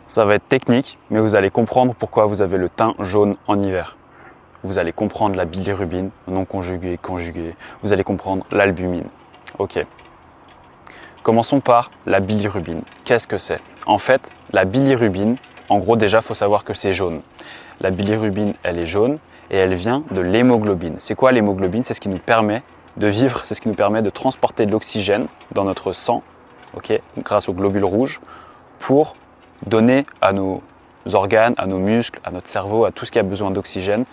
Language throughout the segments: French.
Ça va être technique, mais vous allez comprendre pourquoi vous avez le teint jaune en hiver. Vous allez comprendre la bilirubine non conjuguée, conjuguée. Vous allez comprendre l'albumine. Ok. Commençons par la bilirubine. Qu'est-ce que c'est? En fait, la bilirubine, en gros déjà, il faut savoir que c'est jaune. La bilirubine, elle est jaune et elle vient de l'hémoglobine. C'est quoi l'hémoglobine? C'est ce qui nous permet de vivre, c'est ce qui nous permet de transporter de l'oxygène dans notre sang, okay, grâce aux globules rouges, pour donner à nos organes, à nos muscles, à notre cerveau, à tout ce qui a besoin d'oxygène,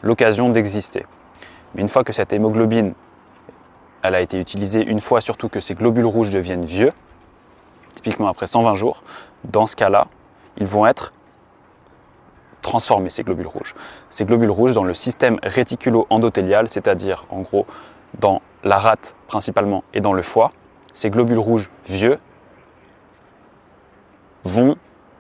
l'occasion d'exister. Mais une fois que cette hémoglobine, elle a été utilisée, une fois surtout que ces globules rouges deviennent vieux, typiquement après 120 jours, dans ce cas-là, ils vont être transformés, ces globules rouges. Ces globules rouges dans le système réticulo-endothélial, c'est-à-dire en gros dans la rate principalement et dans le foie, ces globules rouges vieux vont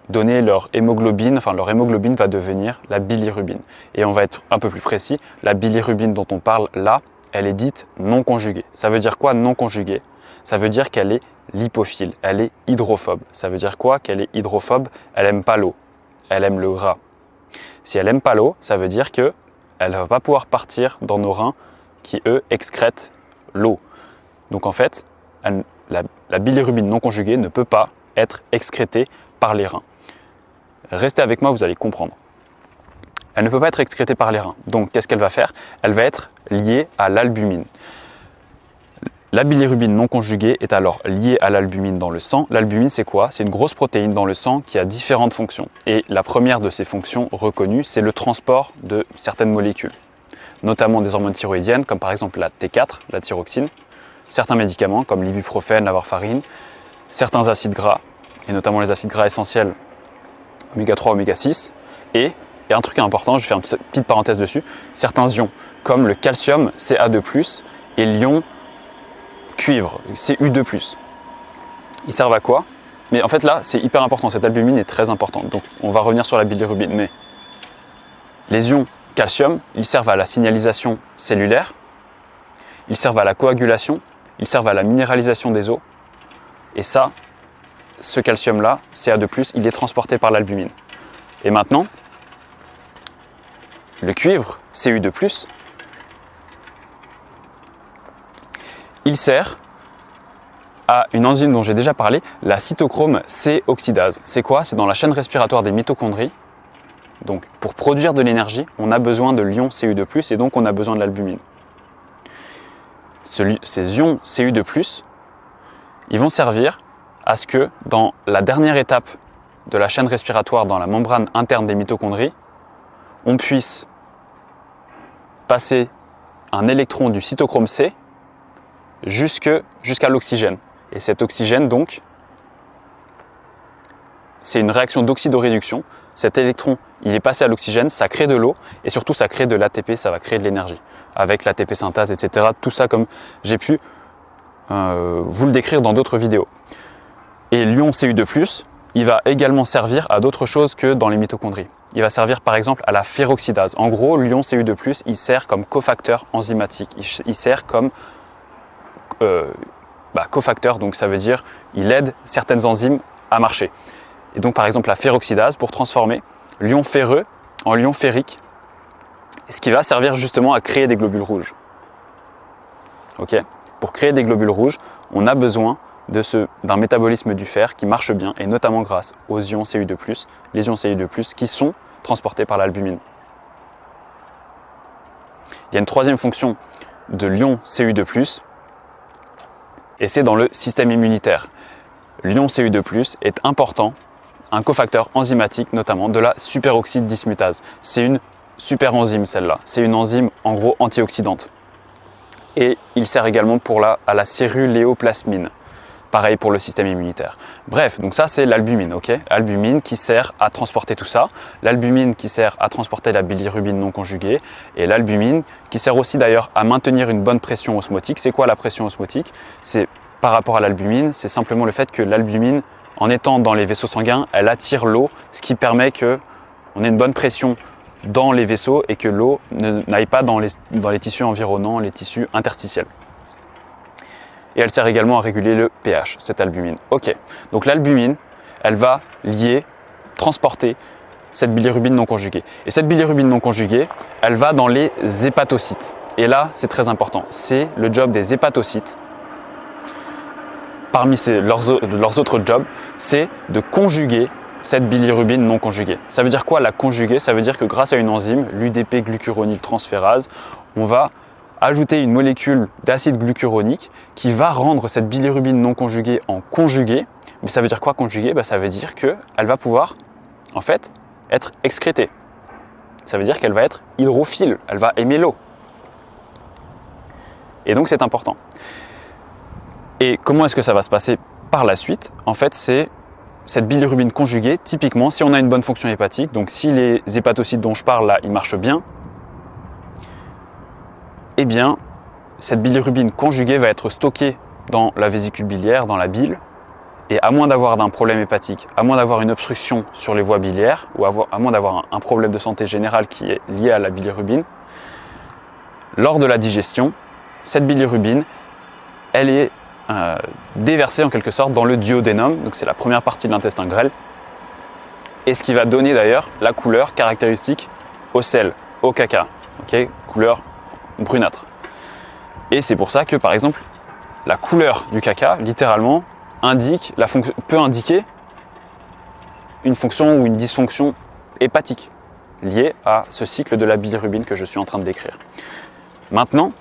donner leur hémoglobine, enfin leur hémoglobine va devenir la bilirubine. Et on va être un peu plus précis, la bilirubine dont on parle là, elle est dite non conjuguée. Ça veut dire quoi non conjuguée? Ça veut dire qu'elle est lipophile, elle est hydrophobe. Ça veut dire quoi qu'elle est hydrophobe? Elle aime pas l'eau, elle aime le gras. Si elle aime pas l'eau, ça veut dire qu'elle ne va pas pouvoir partir dans nos reins qui eux excrètent l'eau. Donc en fait, la bilirubine non conjuguée ne peut pas être excrétée par les reins. Restez avec moi, vous allez comprendre. Elle ne peut pas être excrétée par les reins. Donc qu'est-ce qu'elle va faire? Elle va être liée à l'albumine. La bilirubine non conjuguée est alors liée à l'albumine dans le sang. L'albumine, c'est quoi? C'est une grosse protéine dans le sang qui a différentes fonctions. Et la première de ces fonctions reconnues, c'est le transport de certaines molécules, notamment des hormones thyroïdiennes, comme par exemple la T4, la thyroxine, certains médicaments comme l'ibuprofène, la warfarine, certains acides gras, et notamment les acides gras essentiels oméga 3, oméga 6, et un truc important, je fais une petite parenthèse dessus, certains ions, comme le calcium Ca2+, et l'ion cuivre, Cu2+. Ils servent à quoi? Mais en fait là, c'est hyper important, cette albumine est très importante, donc on va revenir sur la bilirubine, mais les ions calcium, ils servent à la signalisation cellulaire, ils servent à la coagulation, ils servent à la minéralisation des os, et ça, ce calcium-là, Ca2+, il est transporté par l'albumine. Et maintenant, le cuivre, Cu2+, il sert à une enzyme dont j'ai déjà parlé, la cytochrome C-oxydase. C'est quoi? C'est dans la chaîne respiratoire des mitochondries. Donc, pour produire de l'énergie, on a besoin de l'ion Cu2+, et donc on a besoin de l'albumine. Ces ions Cu2+, ils vont servir à ce que dans la dernière étape de la chaîne respiratoire, dans la membrane interne des mitochondries, on puisse passer un électron du cytochrome C jusqu'à l'oxygène. Et cet oxygène, donc, c'est une réaction d'oxydoréduction. Cet électron, il est passé à l'oxygène, ça crée de l'eau, et surtout ça crée de l'ATP, ça va créer de l'énergie, avec l'ATP synthase, etc. Tout ça comme j'ai pu vous le décrire dans d'autres vidéos. Et l'ion Cu2+, il va également servir à d'autres choses que dans les mitochondries. Il va servir par exemple à la ferroxydase. En gros, l'ion Cu2+, il sert comme cofacteur enzymatique. Il sert comme cofacteur, donc ça veut dire il aide certaines enzymes à marcher. Et donc par exemple la ferroxydase pour transformer l'ion ferreux en l'ion ferrique, ce qui va servir justement à créer des globules rouges. Ok? Pour créer des globules rouges, on a besoin d'un métabolisme du fer qui marche bien, et notamment grâce aux ions Cu2+, les ions Cu2+, qui sont transportés par l'albumine. Il y a une troisième fonction de l'ion Cu2+, et c'est dans le système immunitaire. L'ion Cu2+ est important, un cofacteur enzymatique notamment de la superoxyde dismutase. C'est une super enzyme celle-là, c'est une enzyme en gros antioxydante. Et il sert également à la céruléoplasmine. Pareil pour le système immunitaire. Bref, donc ça c'est l'albumine, ok? Albumine qui sert à transporter tout ça, l'albumine qui sert à transporter la bilirubine non conjuguée, et l'albumine qui sert aussi d'ailleurs à maintenir une bonne pression osmotique. C'est quoi la pression osmotique? C'est par rapport à l'albumine, c'est simplement le fait que l'albumine, en étant dans les vaisseaux sanguins, elle attire l'eau, ce qui permet qu'on ait une bonne pression dans les vaisseaux et que l'eau n'aille pas dans les tissus environnants, les tissus interstitiels. Et elle sert également à réguler le pH, cette albumine. Ok, donc l'albumine, elle va lier transporter cette bilirubine non conjuguée. Et cette bilirubine non conjuguée, elle va dans les hépatocytes. Et là, c'est très important. C'est le job des hépatocytes. Parmi leurs autres jobs, c'est de conjuguer cette bilirubine non conjuguée. Ça veut dire quoi la conjuguer? Ça veut dire que grâce à une enzyme, l'UDP-glucuronyltransférase, on va ajouter une molécule d'acide glucuronique qui va rendre cette bilirubine non conjuguée en conjuguée. Mais ça veut dire quoi conjuguée? Ça veut dire qu'elle va pouvoir en fait être excrétée. Ça veut dire qu'elle va être hydrophile, elle va aimer l'eau. Et donc c'est important. Et comment est-ce que ça va se passer par la suite? En fait, c'est cette bilirubine conjuguée, typiquement, si on a une bonne fonction hépatique, donc si les hépatocytes dont je parle là, ils marchent bien, eh bien, cette bilirubine conjuguée va être stockée dans la vésicule biliaire, dans la bile, et à moins d'avoir d'un problème hépatique, à moins d'avoir une obstruction sur les voies biliaires, ou à moins d'avoir un problème de santé générale qui est lié à la bilirubine, lors de la digestion, cette bilirubine, elle est déversée en quelque sorte dans le duodénum, donc c'est la première partie de l'intestin grêle, et ce qui va donner d'ailleurs la couleur caractéristique au sel, au caca, okay, couleur brunâtre. Et c'est pour ça que par exemple, la couleur du caca, littéralement, peut indiquer une fonction ou une dysfonction hépatique liée à ce cycle de la bilirubine que je suis en train de décrire. Maintenant,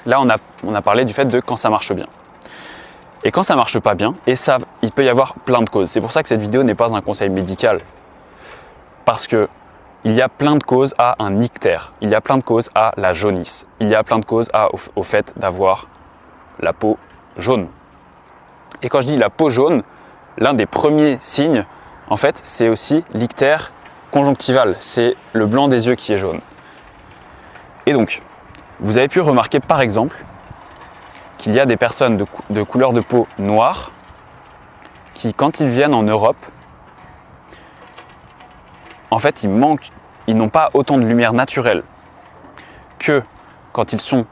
là on a parlé du fait de quand ça marche bien. Et quand ça marche pas bien, et ça, il peut y avoir plein de causes. C'est pour ça que cette vidéo n'est pas un conseil médical. Parce que il y a plein de causes à un ictère, il y a plein de causes à la jaunisse, il y a plein de causes au fait d'avoir la peau jaune. Et quand je dis la peau jaune, l'un des premiers signes, en fait, c'est aussi l'ictère conjonctival, c'est le blanc des yeux qui est jaune. Et donc, vous avez pu remarquer par exemple qu'il y a des personnes de couleur de peau noire qui, quand ils viennent en Europe, en fait, ils n'ont pas autant de lumière naturelle que quand ils sont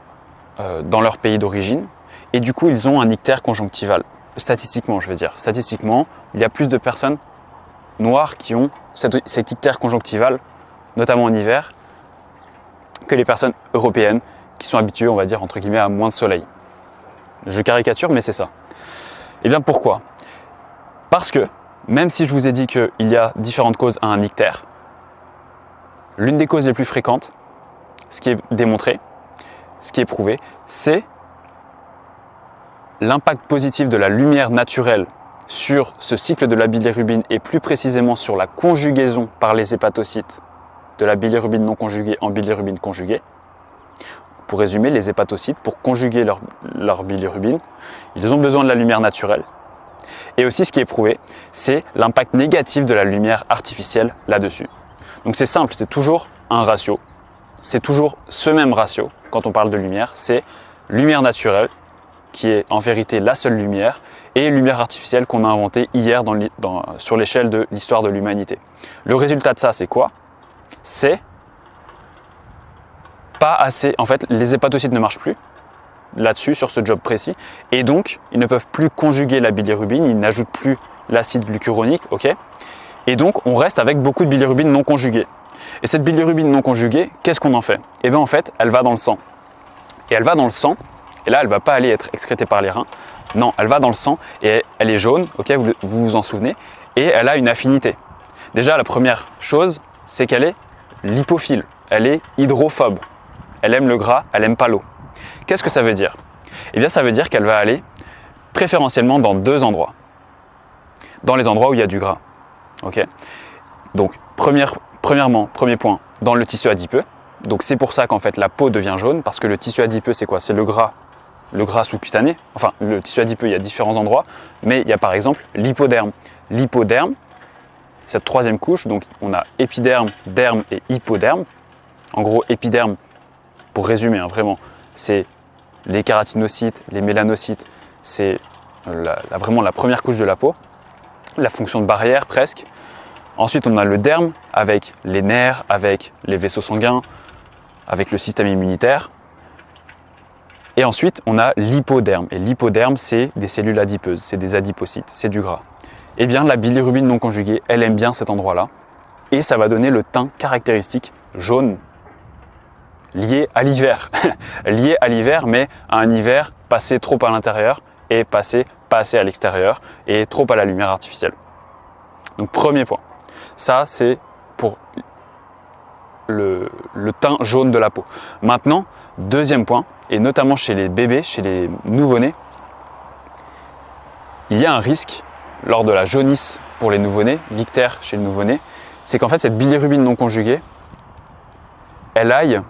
dans leur pays d'origine, et du coup, ils ont un ictère conjonctival. Statistiquement, je veux dire. Statistiquement, il y a plus de personnes noires qui ont cet ictère conjonctival, notamment en hiver, que les personnes européennes qui sont habituées, on va dire, entre guillemets, à moins de soleil. Je caricature, mais c'est ça. Et bien pourquoi? Parce que, même si je vous ai dit qu'il y a différentes causes à un ictère, l'une des causes les plus fréquentes, ce qui est démontré, ce qui est prouvé, c'est l'impact positif de la lumière naturelle sur ce cycle de la bilirubine et plus précisément sur la conjugaison par les hépatocytes de la bilirubine non conjuguée en bilirubine conjuguée. Pour résumer, les hépatocytes, pour conjuguer leur bilirubine, ils ont besoin de la lumière naturelle. Et aussi, ce qui est prouvé, c'est l'impact négatif de la lumière artificielle là-dessus. Donc c'est simple, c'est toujours un ratio. C'est toujours ce même ratio quand on parle de lumière, c'est lumière naturelle, qui est en vérité la seule lumière, et lumière artificielle qu'on a inventée hier sur l'échelle de l'histoire de l'humanité. Le résultat de ça, c'est quoi? C'est pas assez. En fait, les hépatocytes ne marchent plus là-dessus, sur ce job précis, et donc ils ne peuvent plus conjuguer la bilirubine, ils n'ajoutent plus l'acide glucuronique, ok? Et donc on reste avec beaucoup de bilirubine non conjuguée. Et cette bilirubine non conjuguée, qu'est-ce qu'on en fait? Et bien en fait, elle va dans le sang. Et elle va dans le sang, et là elle ne va pas aller être excrétée par les reins, non, elle va dans le sang, et elle est jaune, ok, vous vous en souvenez, et elle a une affinité. Déjà, la première chose, c'est qu'elle est lipophile, elle est hydrophobe. Elle aime le gras, elle n'aime pas l'eau. Qu'est-ce que ça veut dire? Eh bien, ça veut dire qu'elle va aller préférentiellement dans deux endroits. Dans les endroits où il y a du gras. Okay. Donc, premier point, dans le tissu adipeux. Donc, c'est pour ça qu'en fait, la peau devient jaune, parce que le tissu adipeux, c'est quoi? C'est le gras sous-cutané. Enfin, le tissu adipeux, il y a différents endroits, mais il y a par exemple l'hypoderme. L'hypoderme, cette troisième couche, donc on a épiderme, derme et hypoderme. En gros, épiderme, pour résumer, vraiment, c'est les kératinocytes, les mélanocytes, c'est vraiment la première couche de la peau, la fonction de barrière presque. Ensuite, on a le derme avec les nerfs, avec les vaisseaux sanguins, avec le système immunitaire. Et ensuite, on a l'hypoderme. Et l'hypoderme, c'est des cellules adipeuses, c'est des adipocytes, c'est du gras. eh bien la bilirubine non conjuguée, elle aime bien cet endroit-là. Et ça va donner le teint caractéristique jaune lié à l'hiver. Lié à l'hiver, mais à un hiver passé trop à l'intérieur et passé pas assez à l'extérieur et trop à la lumière artificielle. Donc premier point. Ça, c'est pour le teint jaune de la peau. Maintenant, deuxième point, et notamment chez les bébés, chez les nouveau-nés, il y a un risque lors de la jaunisse pour les nouveau-nés, l'ictère chez le nouveau-né, c'est qu'en fait cette bilirubine non conjuguée, elle aille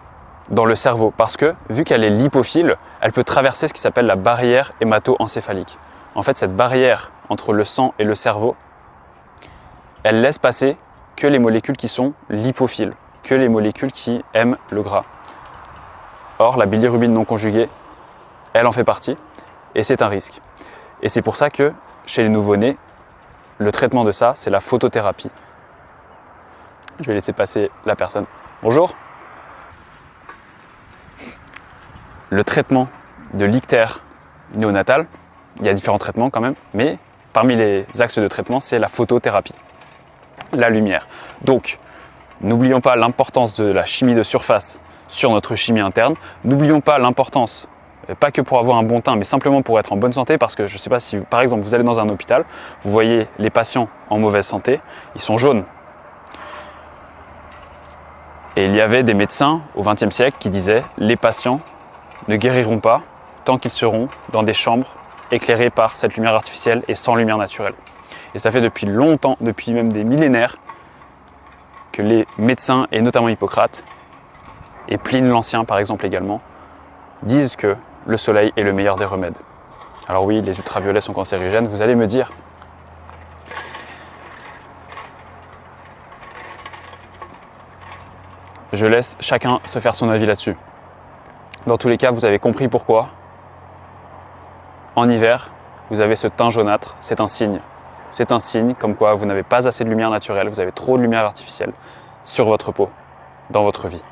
dans le cerveau parce que vu qu'elle est lipophile, elle peut traverser ce qui s'appelle la barrière hémato-encéphalique. En fait, cette barrière entre le sang et le cerveau, elle laisse passer que les molécules qui sont lipophiles, que les molécules qui aiment le gras. Or, la bilirubine non conjuguée, elle en fait partie et c'est un risque. Et c'est pour ça que chez les nouveau-nés, le traitement de ça, c'est la photothérapie. Je vais laisser passer la personne. Bonjour. Le traitement de l'ictère néonatal, il y a différents traitements quand même, mais parmi les axes de traitement, c'est la photothérapie, la lumière. Donc, n'oublions pas l'importance de la chimie de surface sur notre chimie interne. N'oublions pas l'importance, pas que pour avoir un bon teint, mais simplement pour être en bonne santé, parce que je ne sais pas si, par exemple, vous allez dans un hôpital, vous voyez les patients en mauvaise santé, ils sont jaunes. Et il y avait des médecins au XXe siècle qui disaient « les patients ne guériront pas tant qu'ils seront dans des chambres éclairées par cette lumière artificielle et sans lumière naturelle ». Et ça fait depuis longtemps, depuis même des millénaires, que les médecins, et notamment Hippocrate, et Pline l'Ancien par exemple également, disent que le soleil est le meilleur des remèdes. Alors oui, les ultraviolets sont cancérigènes, vous allez me dire. Je laisse chacun se faire son avis là-dessus. Dans tous les cas, vous avez compris pourquoi. En hiver, vous avez ce teint jaunâtre, c'est un signe. C'est un signe comme quoi vous n'avez pas assez de lumière naturelle, vous avez trop de lumière artificielle sur votre peau, dans votre vie.